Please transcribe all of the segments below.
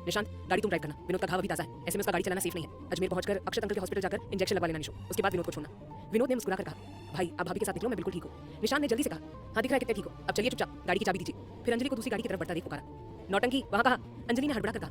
निशांत, गाड़ी तुम ड्राइव करना। विनोद का घाव अभी ताज़ा है, ऐसे में उसका गाड़ी चलाना सेफ नहीं है। अजमेर पहुंचकर अक्षत अंकल के हॉस्पिटल जाकर इंजेक्शन लगवा लेना निशो, उसके बाद विनोद को छोड़ना। विनोद ने मुस्कुराकर कहा, भाई आप भाभी के साथ निकलो, मैं बिल्कुल ठीक हूँ। निशांत ने जल्दी से कहा, हाँ दिख रहा है कितने ठीक हो, अब चलिए चुपचाप गाड़ी की चाबी दीजिए। फिर अंजलि को दूसरी गाड़ी की तरफ बढ़ता देख पुकारा, नौटंकी वहाँ कहा। अंजलि ने हड़बड़ा कर कहा,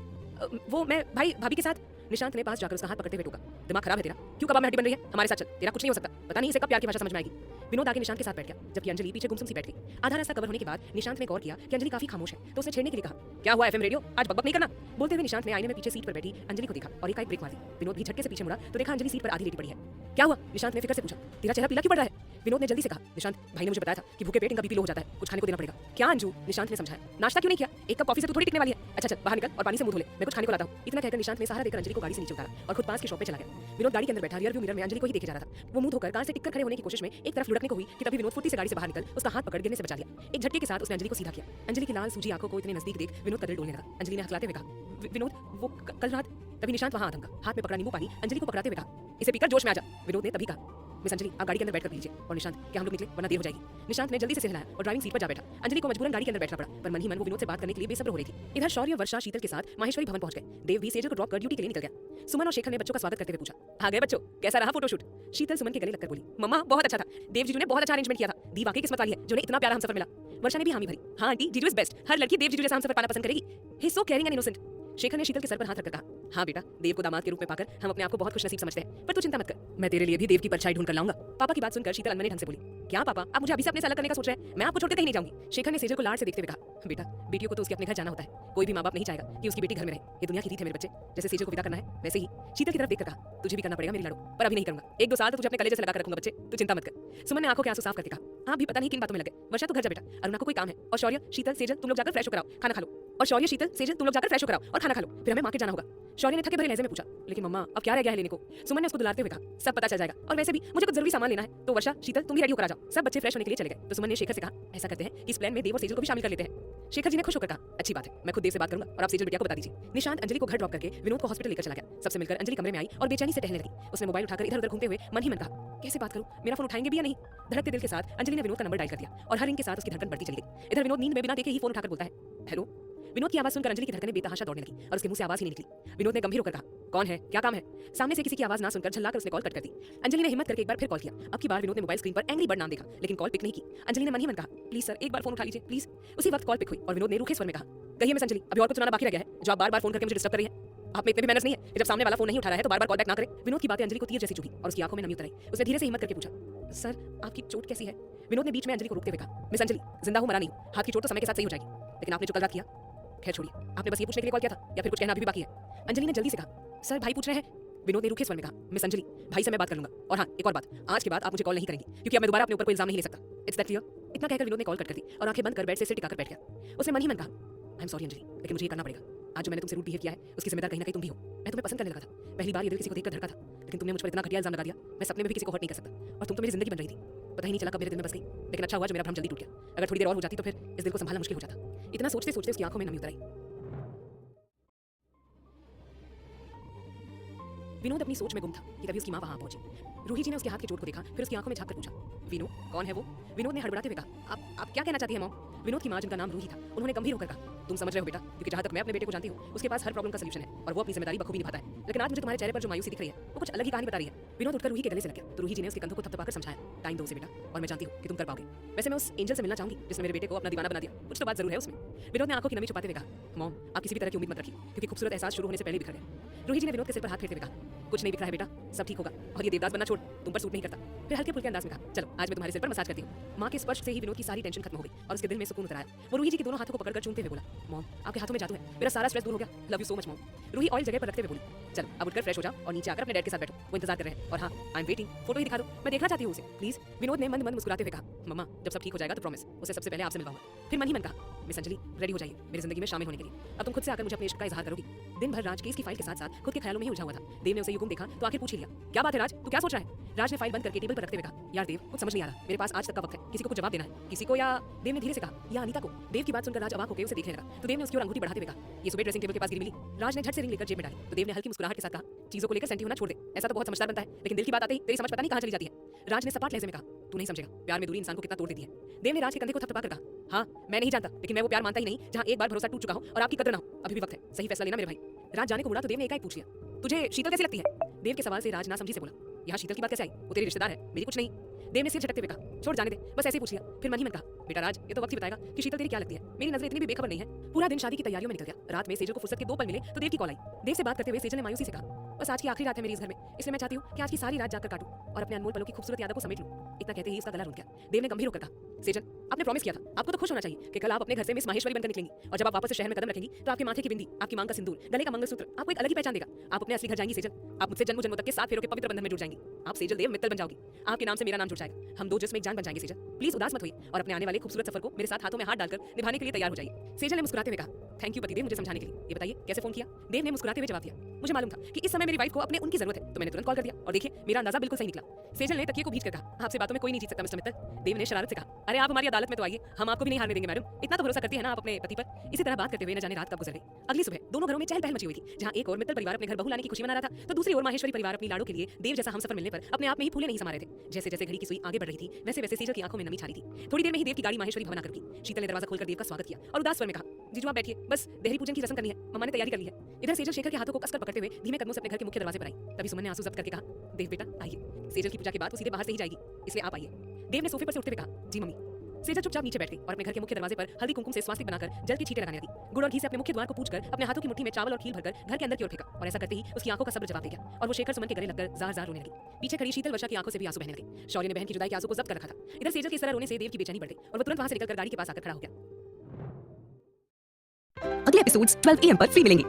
वो मैं भाई भाभी के साथ। निशांत ने पास जाकर उसका हाथ पकड़ते हुए टोका, दिमाग खराब है तेरा, क्यों कबाब में हड्डी बन रही है? हमारे साथ चल, तेरा कुछ नहीं हो सकता। पता नहीं इसे कब प्यार की भाषा समझ में आएगी। विनोद आगे निशांत के साथ बैठ गया, जबकि अंजलि पीछे गुमसुम सी बैठ गई। आधा रास्ता कवर होने के बाद निशांत ने गौर किया कि अंजलि काफी खामोश है, तो उसने छेड़ने के लिए कहा, क्या हुआ एफएम रेडियो, आज बकबक नहीं करना। बोलते हुए निशांत ने आईने में पीछे सीट पर बैठी अंजलि को देखा और एकाएक ब्रेक मारी। विनोद भी झटके से पीछे मुड़ा तो देखा अंजलि सीट पर आधी लेटी पड़ी है। क्या हुआ? निशांत ने फिक्र से पूछा, तेरा चेहरा पीला क्यों पड़ रहा है? विनोद ने जल्दी से कहा, निशांत भाई ने मुझे बताया था कि भूखे पेट इनका बीपी लो हो जाता है, कुछ खाने को देना पड़ेगा। क्या अंजू? निशांत ने समझाया, नाश्ता क्यों नहीं किया? एक कप कॉफी से तू थोड़ी टिकने वाली है। अच्छा चल बाहर निकल और पानी से मुंह धो ले, मैं कुछ खाने को लाता हूं। इतना कहकर निशांत ने सहारा देकर अंजलि को गाड़ी से नीचे उतारा और खुद पास की शॉप पे चला गया। विनोद गाड़ी के अंदर बैठा रियर व्यू मिरर में अंजलि को ही देखे जा रहा था। वो मुंह धोकर कार से टिककर खड़े होने की कोशिश में एक तरफ लुढ़कने को हुई कि तभी विनोद फुर्ती से गाड़ी से बाहर निकल उसका हाथ पकड़ गिरने से बचा लिया। एक झटके के साथ उसने अंजलि को सीधा किया। अंजलि की लाल सूजी आंखों को इतने नजदीक देख विनोद का दिल डोलने लगा। अंजलि ने हकलाते हुए कहा, विनोद वो कल रात। तभी निशांत वहां आधमका, हाथ में पकड़ा नींबू पानी अंजलि को पकड़ाते हुए कहा, इसे पीकर जोश में आ जा। विनोद ने तभी कहा, मिस अंजलि आप गाड़ी के अंदर बैठकर पीजिए। और निशांत, क्या हम लोग निकले वरना देर हो जाएगी। निशांत ने जल्दी से हिलाया और ड्राइविंग सीट पर जा बैठा। अंजलि को मजबूरन गाड़ी के अंदर बैठना पड़ा, पर मन ही मन वो विनोद से बात करने के लिए बेसब्र हो रही थी। इधर शौर्य, वर्षा, शीतल के साथ माहेश्वरी भवन पहुंच गए। देव भी सेजल को ड्रॉप कर ड्यूटी के लिए निकल गया। सुमन और शेखर ने बच्चों का स्वागत करते हुए पूछा, आ गए बच्चों, कैसा रहा फोटोशूट? शीतल सुमन के गले लगकर बोली, मम्मा बहुत अच्छा था, देव जीजू ने बहुत अच्छा अरेंजमेंट किया था। दी वाकई किस्मत वाली है जो उन्हें इतना प्यारा हमसफर मिला। वर्षा ने भी हामी भरी, हाँ आंटी जीजू इज बेस्ट, हर लड़की देव जीजू जैसा हमसफर पाना पसंद करेगी, he is so caring and innocent. Shekhar ने शीतल के सर पर हाथ रखकर कहा, हाँ बेटा, देव को दामाद के रूप में पाकर हम अपने आप को बहुत खुशनसीब समझते हैं, पर तू चिंता मत कर, मैं तेरे लिए भी देव की परछाई ढूंढ कर लाऊंगा। पापा की बात सुनकर शीतल अनमने ढंग से बोली, क्या पापा आप मुझे अभी से अपने से अलग करने का सोच रहे हैं? मैं आपको छोड़ के कहीं नहीं जाऊंगी। शेखर ने सेजल को लाड से देखते हुए कहा, बेटा बेटियों को तो उसके अपने घर जाना होता है, कोई भी माँ बाप नहीं चाहेगा कि उसकी बेटी घर में रहे, ये दुनिया की रीत है मेरे बच्चे। जैसे सेजल को विदा करना है वैसे ही शीतल की तरफ देखकर कहा, तुझे भी करना पड़ेगा मेरी लाडो, पर अभी नहीं करूंगा, 1-2 साल तो तुझे अपने कलेजे से लगाकर रखूंगा बच्चे, तू चिंता मत कर। सुमन ने आंखों के आंसू साफ करके कहा, हाँ भी पता नहीं किन बातों में लगे। वर्षा तू घर जा बेटा, अरुणा को कोई काम है, और शौर्य शीतल सेजल तुम लोग जाकर फ्रेश होकर आओ, खाना खा लो। और शौर्य शीतल सेजल तुम लोग जाकर फ्रेश होकर आओ और खाना खा लो, फिर हमें मार्केट जाना होगा। शौर्य ने थके भरे लहजे में पूछा, लेकिन मम्मा अब क्या रह गया है लेने को? सुमन ने उसको दुलारते हुए कहा, सब पता चल जाएगा, और वैसे भी मुझे कुछ जरूरी सामान लेना है, तो वर्षा शीतल तुम भी रेडी होकर आ जाओ। सब बच्चे फ्रेश होने के लिए चले गए तो सुमन ने शेखर से कहा, ऐसा करते हैं कि इस प्लान में देव और सेजल को भी शामिल कर लेते हैं। शेखर जी ने खुश होकर कहा, अच्छी बात है, मैं खुद देव से बात करूंगा और आप सेजल बिटिया को बता दीजिए। निशांत अंजलि को घर ड्रॉप करके विनोद को हॉस्पिटल लेकर चला गया। सबसे मिलकर अंजलि कमरे में आई और बेचैनी से टहलने लगी। उसने मोबाइल उठाकर इधर उधर घूमते हुए मन ही मन कहा, कैसे बात करूं, मेरा फोन उठाएंगे भी या नहीं? धड़कते दिल के साथ अंजलि ने विनोद का नंबर डायल कर दिया और हर रिंग के साथ उसकी धड़कन बढ़ती चली गई। इधर विनोद नींद में बिना देखे ही फोन उठाकर बोलता है, हेलो। विनोद की आवाज सुनकर अंजलि की धड़कनें बेतहाशा दौड़ने लगी और उसके मुंह से आवाज ही नहीं निकली। विनोद ने गंभीर होकर कहा, कौन है, क्या काम है? सामने से किसी की आवाज ना सुनकर झल्लाकर उसने कॉल कट कर दी। अंजलि ने हिम्मत करके एक बार फिर कॉल किया। अब की बार विनोद ने मोबाइल स्क्रीन पर एंग्री बर्ड नाम देखा, लेकिन कॉल पिक नहीं की। अंजलि ने मन ही मन कहा, प्लीज सर एक बार फोन उठा लीजिए प्लीज। उसी वक्त कॉल पिक हुई और विनोद ने रूखे स्वर में कहा, कहिए मिस अंजलि, अभी और कुछ सुनाना बाकी रह गया है जो आप बार-बार फोन करके मुझे डिस्टर्ब कर रही है? आप में इतने भी मैनर्स नहीं है कि जब सामने वाला फोन नहीं उठा रहा है तो बार-बार कॉल बैक ना करें। विनोद की बातें अंजलि को तीर जैसी चुभी और उसकी आंखों में नमी उतर आई। उसने धीरे से हिम्मत करके पूछा, सर आपकी चोट कैसी है? विनोद ने बीच में अंजलि को रोकते हुए कहा, मिस अंजलि जिंदा हूं मरा नहीं हूं, हाथ की चोट तो समय के साथ सही हो जाएगी, लेकिन आपने जो कल रात किया, खैर छोड़िए, आपने बस ये पूछने के लिए कॉल किया था या फिर कुछ कहना अभी भी बाकी है? अंजलि ने जल्दी से कहा, सर भाई पूछ रहे हैं। विनोद ने रूखे स्वर में कहा, मिस अंजलि भाई से मैं बात कर लूंगा, और हाँ एक और बात, आज के बाद आप मुझे कॉल नहीं करेंगी क्योंकि अब मैं दोबारा अपने ऊपर कोई इल्जाम नहीं ले सकता। It's that clear? इतना कहकर विनोद ने कॉल कट कर दी और आंखें बंद कर बेड से सिर टिकाकर बैठ गया। उसने मन ही मन कहा, आई एम सॉरी अंजलि, लेकिन मुझे ये करना पड़ेगा। आज जो मैंने तुमसे रूड बिहेव किया है उसकी जिम्मेदार कहीं ना कहीं तुम भी हो। मैं तुम्हें पसंद करने लगा था, पहली बार ये दिल किसी को देखकर धड़का था, लेकिन तुमने मुझ पर इतना घटिया इल्जाम लगा दिया, मैं सपने में भी किसी को हर्ट नहीं कर सकता, और तुम तो मेरी जिंदगी बन रही थी। पता ही नहीं चला कब मेरे दिल में बस गई, लेकिन अच्छा हुआ जो मेरा भ्रम जल्दी टूट गया। अगर थोड़ी देर और हो जाती तो फिर इस दिल को संभालना मुश्किल हो जाता। इतना सोचते सोचते उसकी आंखों में नमी उतर आई। विनोद अपनी सोच में गुम था कि तभी उसकी मां वहां पहुंची। रूही जी ने उसके हाथ की चोट को देखा, फिर उसकी आंखों में झांककर पूछा, विनो कौन है वो? विनोद ने हड़बड़ाते हुए कहा, आप क्या कहना चाहती हैं मॉम? विनोद की मां जिनका नाम रूही था, उन्होंने गंभीर होकर कहा, तुम समझ रहे हो बेटा, क्योंकि जहां तक मैं अपने बेटे को जानती हूं उसके पास हर प्रॉब्लम का सलूशन है और वो अपनी जिम्मेदारी बखूबी निभाता है, लेकिन आज मुझे तुम्हारे चेहरे पर जो मायूसी दिख रही है वो कुछ अलग ही कहानी बता रही है। विनोद उठकर रूही के गले से लग गया तो रूही जी ने उसके कंधों को थपथपाकर समझाया, टाइम दो उसे बेटा, और मैं जानती हूं कि तुम कर पाओगे। वैसे मैं उस एंजल से मिलना चाहूंगी जिसने मेरे बेटे को अपना दीवाना बना दिया, कुछ तो बात जरूर है उसमें। विनोद ने आंखों की नमी छुपाते हुए कहा, मॉम आप किसी भी तरह की उम्मीद मत रखिए क्योंकि खूबसूरत एहसास शुरू होने से पहले बिखर गए। रूही जी ने विनोद के सिर पर हाथ फेरते हुए कहा, कुछ नहीं बिखरा है बेटा, सब ठीक होगा, और ये देवदास बनना छोड़, तुम पर सूट नहीं करता। फिर हल्के फुल्के अंदाज में कहा, चलो आज मैं तुम्हारे सिर पर मसाज करती हूँ। मां के स्पर्श से ही विनोद की सारी टेंशन खत्म हो गई और उसके दिल में सुकून उतर आया। वो रूही जी के दोनों हाथों को पकड़कर चूमते हुए बोला, मॉम आपके हाथों में जादू है, मेरा सारा स्ट्रेस दूर हो गया, love you so much mom. Ruhi oil जगह पर रखते हुए बोली, चलो अब उठकर फ्रेश हो जाओ और नीचे आकर अपने डैड के साथ बैठो, वो इंतजार कर रहे हैं, और हाँ आई एम वेटिंग, फोटो ही दिखा दो, मैं देखना चाहती हूँ उसे प्लीज। विनोद ने मंद मंद मुस्कुराते हुए कहा, मम्मा जब सब ठीक हो जाएगा तो प्रॉमिस उसे सबसे पहले आपसे मिलवाऊंगा। फिर मन ही मन कहा, मिस अंजलि रेडी हो जाइए मेरी जिंदगी में शामिल होने के लिए, अब तुम खुद से आकर मुझे अपने इश्क का इजहार करोगी। दिन भर राज केस की फाइल के साथ साथ खुद के ख्यालों में ही उलझा हुआ था। देव ने उसे युगम देखा तो आखिर पूछ ही लिया, क्या बात है राज, तू क्या सोच रहा है? राज ने फाइल बंद करके टेबल पर रखते हुए कहा, यार देव कुछ समझ नहीं आ रहा, मेरे पास आज तक का वक्त है, किसी को कुछ जवाब देना है, किसी को या देव ने धीरे से कहा, या अनीता को। देव की बात सुनकर राज अवाक होकर उसे देखने लगा तो देव ने उसकी ओर अंगूठी बढ़ाते हुए कहा, ये सुबह ड्रेसिंग टेबल के पास गिरी मिली। राज ने झट से रिंग लेकर जेब में डाली तो देव ने हल्की मुस्कुराहट के साथ कहा, चीजों को लेकर सेंटी होना छोड़ दे, ऐसा तो बहुत समझदार बनता है, लेकिन दिल की बात आते ही तेरी समझ पता नहीं कहां चली जाती है। राज ने सपाट लहजे में कहा, तू नहीं समझेगा प्यार में दूरी इंसान को कितना तोड़ देती है। देव ने राज के कंधे को थपथपा कर कहा, हाँ मैं नहीं जानता, लेकिन मैं वो प्यार मानता ही नहीं जहाँ एक बार भरोसा टूट चुका हो और आपकी कदर ना हो। अभी भी वक्त है, सही फैसला लेना मेरे भाई। राज जाने को मुड़ा तो देव ने एकाएक पूछ लिया, तुझे शीतल कैसी लगती है? देव के सवाल से राज ना समझी से बोला, यहाँ शीतल की बात कैसे आई? वो तेरी रिश्तेदार है, मेरी कुछ नहीं। देव ने सिर झटकते हुए कहा, छोड़ जाने दे, बस ऐसे ही पूछ लिया। फिर मन ही मन कहा, बेटा राज, ये तो वक्त ही बताएगा कि शीतल तेरी क्या लगती है। मेरी नजर इतनी भी बेखबर नहीं है। पूरा दिन शादी की तैयारियों में निकल गया। रात में सेजल को फुर्सत के 2 पल मिले तो देव की कॉल आई। देव से बात करते हुए सेजल ने मायूसी से कहा, बस आज की आखिरी रात है मेरी इस घर में, इसलिए मैं चाहती हूँ कि आज की सारी रात जाकर काटूं और अपने अनमोल पलों की खूबसूरत यादों को समेट लूं। इतना कहते ही उसका गला रुक गया। देव ने गंभीर होकर कहा, सेजल, आपने प्रॉमिस किया था, आपको तो खुश होना चाहिए कि कल आप अपने घर से मिस माहेश्वरी बनकर निकलेंगी और जब आप वापस से शहर में कदम रखेंगी तो आपके माथे की बिंदी, आपकी मांग का सिंदूर, गले का मंगलसूत्र आपको एक अलग ही पहचान देगा। आप अपने असली घर जाएंगी सेजल। आप मुझसे जन्मों जन्मों तक के 7 फेरों के पवित्र बंधन में जुड़ जाएंगी। आप सेजल देव मित्तल बन जाओगी। आपके नाम से मेरा नाम जुड़ जाएगा। हम 2 जिस्म एक जान बन जाएंगे। सेजल प्लीज उदास मत होइए और अपने आने वाले खूबसूरत सफर को मेरे साथ हाथों में हाथ डालकर निभाने के लिए तैयार हो जाइए। सेजल ने मुस्कुराते हुए कहा, थैंक यू पतिदेव मुझे समझाने के लिए। ये बताइए कैसे फोन किया? देव ने मुस्कुराते हुए जवाब दिया, मुझे मालूम था कि इस समय मेरी वाइफ को अपने उनकी जरूरत है तो मैंने तुरंत कॉल कर दिया और देखिए मेरा अंदाजा बिल्कुल सही निकला। सेजल ने तकिए को भींच कर कहा, आपसे बातों में कोई नहीं जीत सकता मिस्टर मित्तल। देव ने शरारत से कहा, अरे आप हमारी अदालत में तो आइए, हम आपको भी नहीं हारने देंगे मैडम। इतना तो भरोसा करती है ना आप अपने पति पर। इसी तरह बात करते हुए न जाने रात कब गुजर गई। अगली सुबह दोनों घरों में चहल पहल मची हुई थी। जहां एक और मित्तल परिवार अपने घर बहू लाने की खुशी मना रहा था तो दूसरी ओर माहेश्वरी परिवार अपनी लाड़ों के लिए देव जैसा हमसफर मिलने पर अपने आप में ही फूले नहीं समा रहे थे। जैसे जैसे घड़ी की सुई आगे बढ़ रही थी वैसे वैसे सेजल की आंखों में नमी छा रही थी। थोड़ी देर में ही देव की गाड़ी माहेश्वरी भवन आकर रुकी। शीतल ने दरवाजा खोलकर देव का स्वागत किया और उदास स्वर में कहा, जीजू आप बैठिए, बस देहरी पूजन की रस्म करनी है, मम्मा ने तैयारी कर ली है। इधर सेजल शेखर के हाथों को कसकर पकड़ते हुए धीमे कदमों से अपने घर के मुख्य दरवाजे पर आई। तभी सुमन ने आंसू जब्त करके कहा, देव बेटा आइए, सेजल की पूजा के बाद वो सीधे बाहर से ही जाएगी, इसलिए आप आइए। देव ने सोफे पर से उठते हुए कहा, जी मम्मी। सेजल चुपचाप नीचे बैठ गई और अपने घर के मुख्य दरवाजे पर हल्दी कुमकुम से स्वास्तिक बनाकर जल की छींटे लगाने लगी। गुड़ और घी से अपने मुख्य द्वार को पूछकर अपने हाथों की मुट्ठी में चावल और खीर भरकर घर के अंदर की ओर फेंका और ऐसा करते ही उसकी आंखों का सब्र जवाब दे गया और वो शेखर सुमन के गले लगकर जार जार रोने लगी। पीछे खड़ी शीतल वर्षा की आंखों से भी आंसू बहने लगे। शौर्य ने बहन की जुदाई के आंसू को जब्त कर रखा था। इधर सेजल की इस तरह रोने से देव की बेचैनी बढ़ गई और वो तुरंत वहां से निकलकर गाड़ी के पास आकर खड़ा हो गया। अगले एपिसोड्स 12 AM पर फ्री मिलेंगे।